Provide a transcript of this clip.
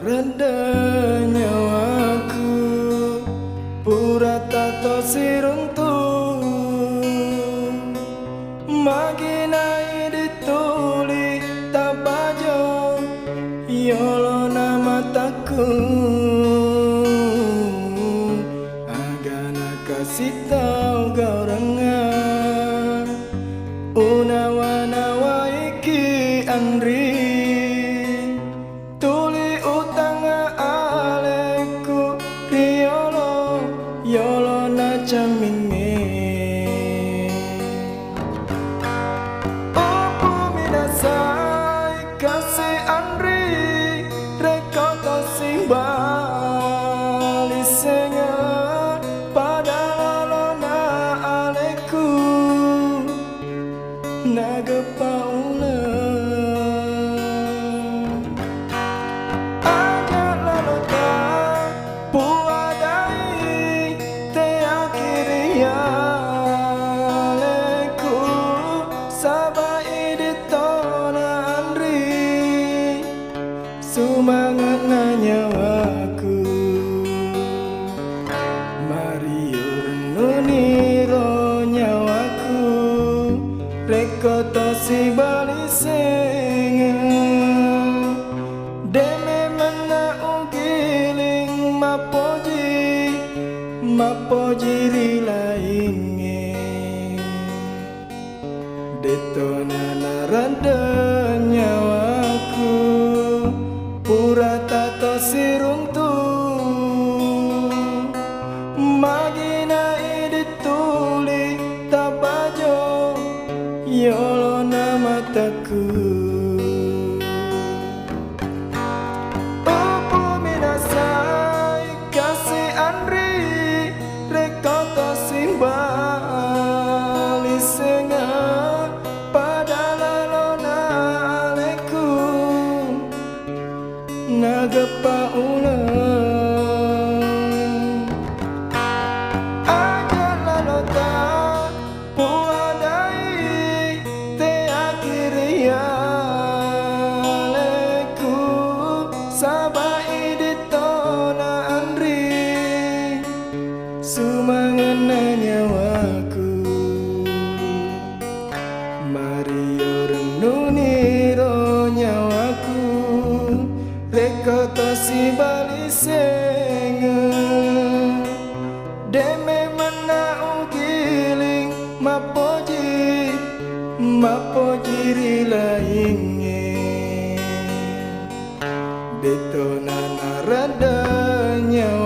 reda nyawaku pura tato siruntu maginai dituli tabajo yolo nama taku agana kasih tau gaurangan unawa-nawa iki andri tuli utanga aleku riolo yolo na caminge opo minasai kasih andri rekoto sing bali senga pada lolona aleku naga paula aja lalota puadai te akhiria leku sabai ditona andri sumangan nyawaku Mario renuniro nyawaku rekoto si bali senga deme mena ugiling mapoji rilainge detona narada nyawaku pura tato siruntu magina dituli tabajo yolo nama taku opo minasai kasih andri rekoto simbali senga pada lalona aleku naga paula aja lalota puadai te akhiria leku sabai ditona andri sumangan nyawaku Mario renuniro nyawaku rekoto si bali senga deme mena ugiling mapoji rilainge detona narada nyawa